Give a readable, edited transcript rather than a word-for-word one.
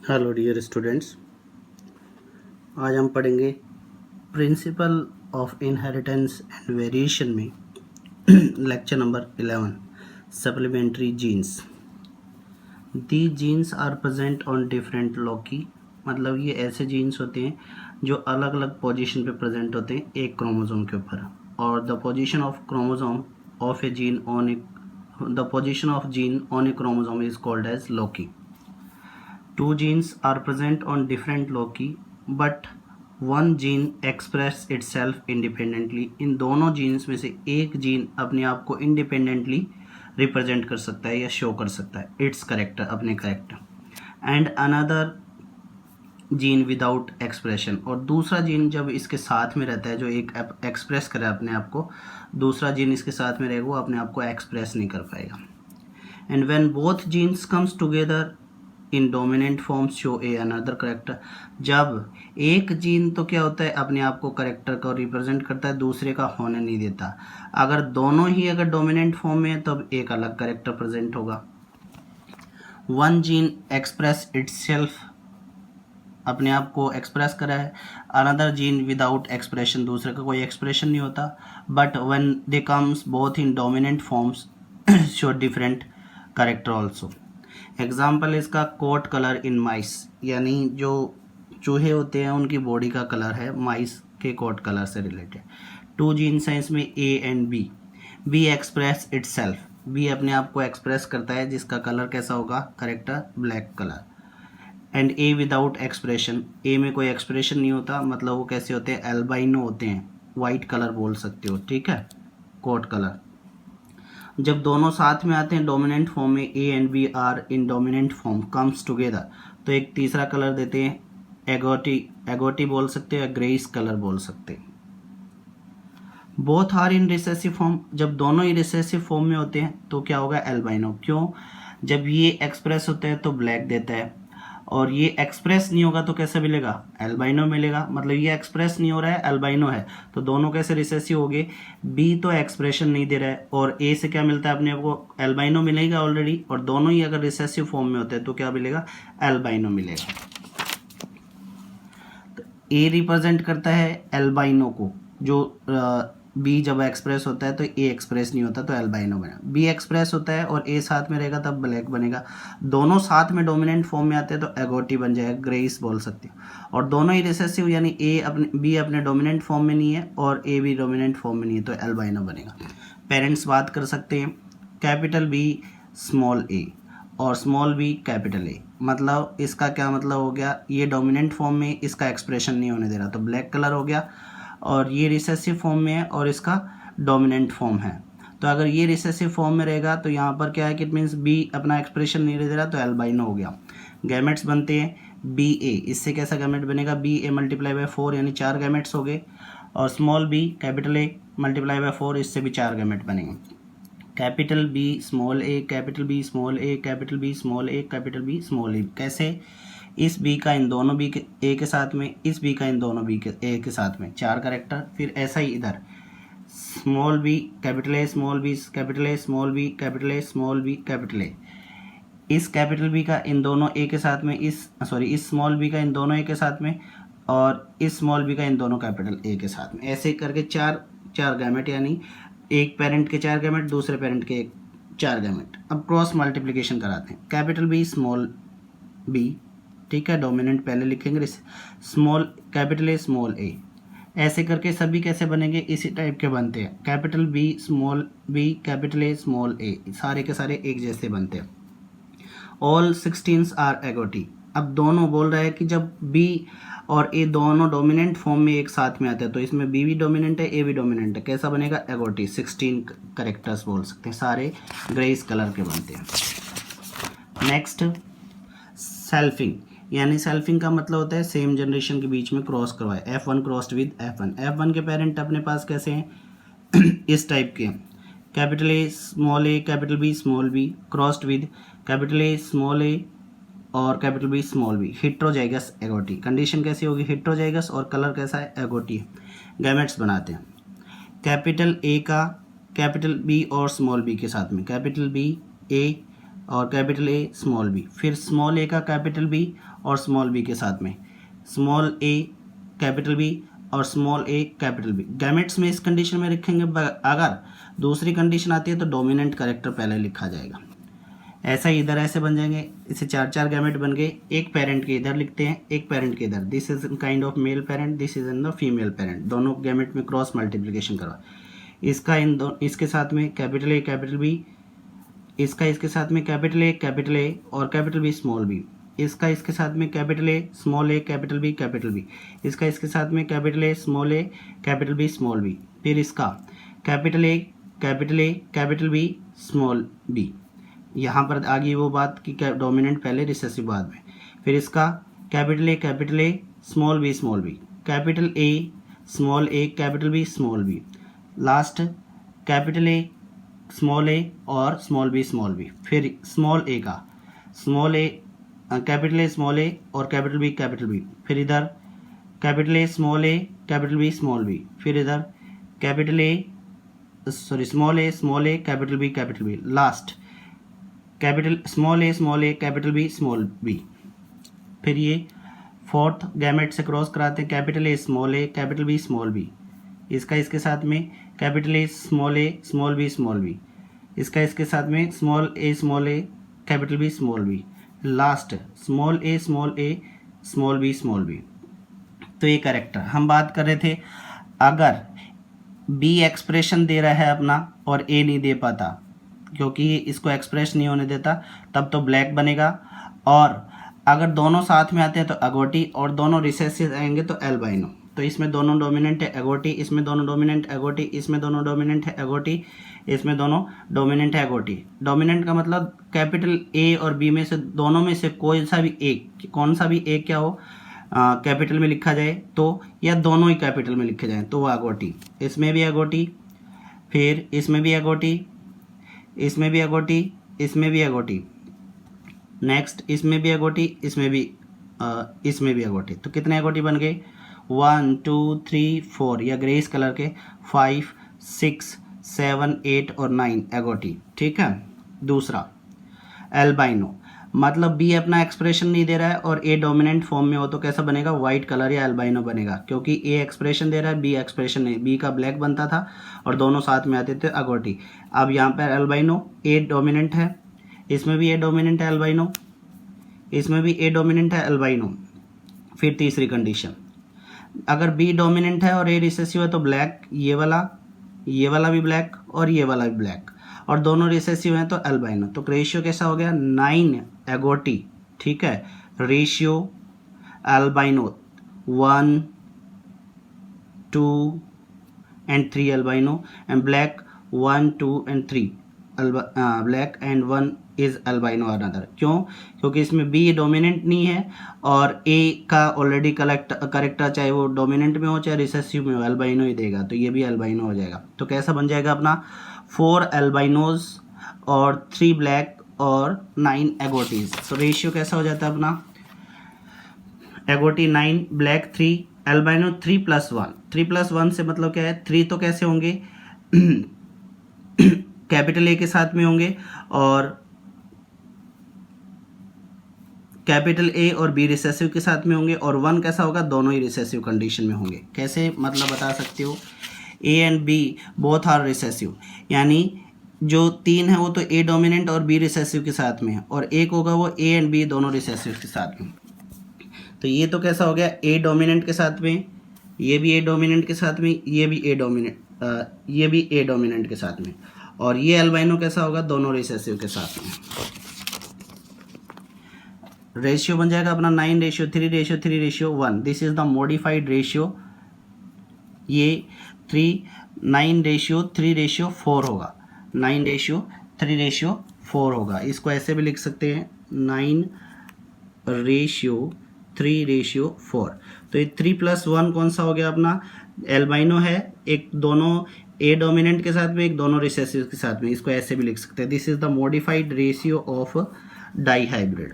Hello dear students, आज हम पढ़ेंगे principle of inheritance and variation में lecture number 11 supplementary genes. The genes are present on different loci, मतलब ये ऐसे जीन्स होते हैं जो अलग अलग पोजीशन पे प्रेजेंट होते हैं एक क्रोमोसोम के ऊपर। और the position of chromosome of a gene on a the position of gene on a chromosome is called as loci. Two genes are present on different loci, but one gene express itself independently. इन दोनों jeans में से एक gene अपने आप को independently represent कर सकता है या शो कर सकता है इट्स करेक्टर, अपने character. And another gene without expression, और दूसरा जीन जब इसके साथ में रहता है जो एक एक्सप्रेस करे अपने आप को, दूसरा जीन इसके साथ में रहेगा वो अपने आप को एक्सप्रेस नहीं कर पाएगा। And when both genes comes together in dominant forms show a another character, जब एक जीन तो क्या होता है अपने आप को करेक्टर को रिप्रेजेंट करता है, दूसरे का होने नहीं देता। अगर दोनों ही अगर डोमिनेंट फॉर्म में है तब एक अलग करेक्टर प्रेजेंट होगा। वन जीन एक्सप्रेस इटसेल्फ, अपने आप को एक्सप्रेस करा है। अनदर जीन विदाउट एक्सप्रेशन, दूसरे का कोई एक्सप्रेशन नहीं होता। But when they comes both in dominant forms show different character also. Example इसका कोट कलर इन माइस, यानी जो चूहे होते हैं उनकी बॉडी का कलर है माइस के कोट कलर से रिलेटेड। टू जीन्स हैं इसमें A and B. B express itself, B अपने आप को एक्सप्रेस करता है जिसका कलर कैसा होगा, character black colour. And A without expression, A में कोई एक्सप्रेशन नहीं होता, मतलब वो कैसे होते हैं, एल्बाइनो होते हैं, वाइट कलर बोल सकते हो, ठीक है, कोट कलर। जब दोनों साथ में आते हैं डोमिनेंट फॉर्म में, A and B are in dominant form comes together, तो एक तीसरा कलर देते हैं, एगोटी, एगोटी बोल सकते हो या ग्रेइस कलर बोल सकते हैं। Both are in recessive form, जब दोनों ही रिसेसिव फॉर्म में होते हैं तो क्या होगा, एल्बाइनो। क्यों, जब ये एक्सप्रेस होता है तो ब्लैक देता है, और ये एक्सप्रेस नहीं होगा तो कैसे मिलेगा, एल्बाइनो मिलेगा। मतलब ये एक्सप्रेस नहीं हो रहा है, एल्बाइनो है, तो दोनों कैसे रिसेसिव हो गए। बी तो एक्सप्रेशन नहीं दे रहा है और ए से क्या मिलता है अपने को, एल्बाइनो मिलेगा ऑलरेडी, और दोनों ही अगर रिसेसिव फॉर्म में होते हैं तो क्या मिलेगा, एल्बाइनो मिलेगा। तो ए रिप्रेजेंट करता है एल्बाइनो को, जो बी जब एक्सप्रेस होता है तो ए एक्सप्रेस नहीं होता तो एल्बाइनो बना। बी एक्सप्रेस होता है और ए साथ में रहेगा तब ब्लैक बनेगा। दोनों साथ में डोमिनेंट फॉर्म में आते हैं तो एगोटी बन जाएगा, ग्रेइस बोल सकते हो। और दोनों ही रिसेसिव, यानी ए अपने बी अपने डोमिनेंट फॉर्म में नहीं है और ए भी डोमिनेंट फॉर्म में नहीं है तो एल्बाइनो बनेगा। पेरेंट्स बात कर सकते हैं, कैपिटल बी स्मॉल ए और स्मॉल बी कैपिटल ए, मतलब इसका क्या मतलब हो गया, ये डोमिनेंट फॉर्म में इसका एक्सप्रेशन नहीं होने दे रहा तो ब्लैक कलर हो गया, और ये रिसेसिव फॉर्म में है और इसका डोमिनेंट फॉर्म है। तो अगर ये रिसेसिव फॉर्म में रहेगा तो यहाँ पर क्या है कि इट मीन्स बी अपना एक्सप्रेशन नहीं दे रहा तो एल्बाइनो हो गया। गैमेट्स बनते हैं बी ए, इससे कैसा गैमेट बनेगा, बी ए मल्टीप्लाई बाय 4, यानी 4 गैमेट्स हो गए। और small B capital A multiply by 4, इससे भी 4 गैमेट बनेंगे। Capital B small A, capital B small A, capital B small A, capital B small A. कैसे, इस बी का इन दोनों बी के ए के साथ में, इस बी का इन दोनों बी के ए के साथ में 4 करेक्टर। फिर ऐसा ही इधर small B capital A, small B capital A, small B capital A, small B capital A. इस कैपिटल बी का इन दोनों ए के साथ में, इस स्मॉल बी का इन दोनों ए के साथ में, और इस स्मॉल बी का इन दोनों कैपिटल ए के साथ में, ऐसे करके 4 गैमेट, यानी एक पेरेंट के 4 गैमेट, दूसरे पेरेंट के 4 गैमेट। अब क्रॉस मल्टीप्लिकेशन कराते हैं, कैपिटल बी स्मॉल बी, ठीक है, डोमिनेंट पहले लिखेंगे, स्मॉल कैपिटल ए स्मॉल ए, ऐसे करके सभी कैसे बनेंगे, इसी टाइप के बनते हैं। Capital B small B capital A small A, सारे के सारे एक जैसे बनते हैं। All 16 are agouti. अब दोनों बोल रहा है कि जब बी और ए दोनों डोमिनेंट फॉर्म में एक साथ में आते हैं तो इसमें बी भी डोमिनेंट है, ए भी डोमिनेंट है, कैसा बनेगा, एगोटी। 16 करेक्टर्स बोल सकते हैं, सारे ग्रेइस कलर के बनते हैं। नेक्स्ट सेल्फिंग, यानी सेल्फिंग का मतलब होता है सेम जनरेशन के बीच में क्रॉस करवाए, F1 crossed with F1। F1 के पेरेंट अपने पास कैसे हैं इस टाइप के, capital A small A capital B small B crossed with capital A small A और capital B small B, heterozygous agouti. Condition कैसी होगी, हेट्रोजाइगस, और कलर कैसा है, एगोटी है। गैमेट्स बनाते हैं, कैपिटल ए का कैपिटल बी और स्मॉल बी के साथ में, कैपिटल बी ए और कैपिटल ए स्मॉल बी, फिर स्मॉल ए का कैपिटल बी और स्मॉल बी के साथ में, स्मॉल ए कैपिटल बी और small A capital B. Gametes में इस कंडीशन में लिखेंगे, अगर दूसरी कंडीशन आती है तो डोमिनेंट कैरेक्टर पहले लिखा जाएगा। ऐसा ही इधर ऐसे बन जाएंगे, इसे 4 गैमेट बन गए, एक पेरेंट के इधर लिखते हैं, एक पेरेंट के इधर, this is kind of male parent, this is in the female parent, दोनों गैमेट में क्रॉस मल्टीप्लिकेशन करवा, इसका इसके साथ में कैपिटल ए कैपिटल बी, इसका इसके साथ में कैपिटल ए और कैपिटल बी स्मॉल बी, इसका इसके साथ में capital A small A capital B, इसका इसके साथ में capital A capital B small B, फिर इसका capital A capital B small B. यहाँ पर आ गई वो बात कि डोमिनेंट पहले रिसेसिव बाद में, फिर इसका capital A small B capital A capital B small B, last capital A और स्मॉल बी, फिर स्मॉल ए कैपिटल ए और कैपिटल बी, फिर इधर कैपिटल ए कैपिटल बी, फिर इधर capital A small A capital B, last capital small A capital B. फिर ये fourth gamete से क्रॉस कराते हैं, कैपिटल ए कैपिटल बी, इसका इसके साथ में कैपिटल ए स्मॉल बी, इसका इसके साथ में small A capital B, last small A small B. तो ये करेक्टर हम बात कर रहे थे, अगर बी एक्सप्रेशन दे रहा है अपना और ए नहीं दे पाता, क्योंकि इसको एक्सप्रेस नहीं होने देता, तब तो ब्लैक बनेगा, और अगर दोनों साथ में आते हैं तो अगोटी, और दोनों रिसेसिव आएंगे तो एल्बाइनो। तो इसमें दोनों डोमिनेंट है अगोटी, इसमें दोनों डोमिनेंट अगोटी, इसमें दोनों डोमिनेंट है अगोटी, इसमें दोनों डोमिनेंट है अगोटी। डोमिनेंट का मतलब कैपिटल ए और बी में से दोनों में से कोई सा भी एक, कौन सा भी एक क्या हो कैपिटल में लिखा जाए तो, या दोनों ही कैपिटल में लिखे जाएं तो वो अगोटी। इसमें भी अगोटी, फिर इसमें भी अगोटी, इसमें भी अगोटी, इसमें भी अगोटी, नेक्स्ट इसमें भी अगोटी, इसमें भी अगोटी। तो कितने अगोटी बन गए? 1 2 3 4 या ग्रेस कलर के 5 6 7 8 और 9 अगोटी। ठीक है। दूसरा एल्बाइनो, मतलब बी अपना एक्सप्रेशन नहीं दे रहा है और ए डोमिनेंट फॉर्म में हो तो कैसा बनेगा? वाइट कलर या एल्बाइनो बनेगा, क्योंकि ए एक्सप्रेशन दे रहा है, बी एक्सप्रेशन नहीं, बी का ब्लैक बनता था और दोनों साथ में आते थे अगोटी। अब यहाँ पर एल्बाइनो ए डोमिनेंट है, इसमें भी ए डोमिनेंट है एल्बाइनो, इसमें भी ए डोमिनेंट है एल्बाइनो। फिर तीसरी कंडीशन, अगर बी डोमिनेंट है और ए रिसेसिव है तो ब्लैक, ये वाला भी ब्लैक और ये वाला भी ब्लैक, और दोनों रिसेसिव हैं तो एल्बाइनो। तो रेशियो कैसा हो गया? 9 एगोटी। ठीक है, ratio albino 1 2 and 3 albino, and black 1 2 and 3 black and 1 is albino another। क्यों? क्योंकि इसमें बी डोमिनेंट नहीं है और ए का ऑलरेडी करेक्टर चाहे वो डोमिनेंट में हो चाहे रिसेसिव में हो, एल्बाइनो ही देगा, तो ये भी एल्बाइनो हो जाएगा। तो कैसा बन जाएगा अपना? 4 एल्बाइनोज और 3 ब्लैक और 9 एगोटीज। तो रेशियो कैसा हो जाता है अपना? एगोटी 9, ब्लैक 3, एल्बाइनो 3+1। 3+1 से मतलब क्या है? 3 तो कैसे होंगे? कैपिटल ए के साथ में होंगे और कैपिटल ए और बी रिसेसिव के साथ में होंगे, और 1 कैसा होगा? दोनों ही रिसेसिव कंडीशन में होंगे। कैसे मतलब बता सकते हो? A and B both are recessive, यानी जो 3 है वो तो ए डोमिनेंट और बी रिसेसिव के साथ में है, और एक होगा वो ए एंड बी दोनों रिसेसिव के साथ में। तो ये तो कैसा हो गया? ए डोमिनेंट के साथ में, ये भी ए डोमिनेंट के साथ में, ये भी ए डोमिनेंट के साथ में, और ये एल्बाइनो कैसा होगा? दोनों रिसेसिव के साथ में। रेशियो बन जाएगा अपना 9:3:3:1। This is the modified ratio. ये 9:3:4 होगा, 9:3:4 होगा। इसको ऐसे भी लिख सकते हैं 9:3:4। तो ये 3+1 कौन सा हो गया अपना? एल्बाइनो है, एक दोनों ए डोमिनेंट के साथ में, एक दोनों रिसेसिव के साथ में। इसको ऐसे भी लिख सकते हैं, this is the modified ratio of die hybrid.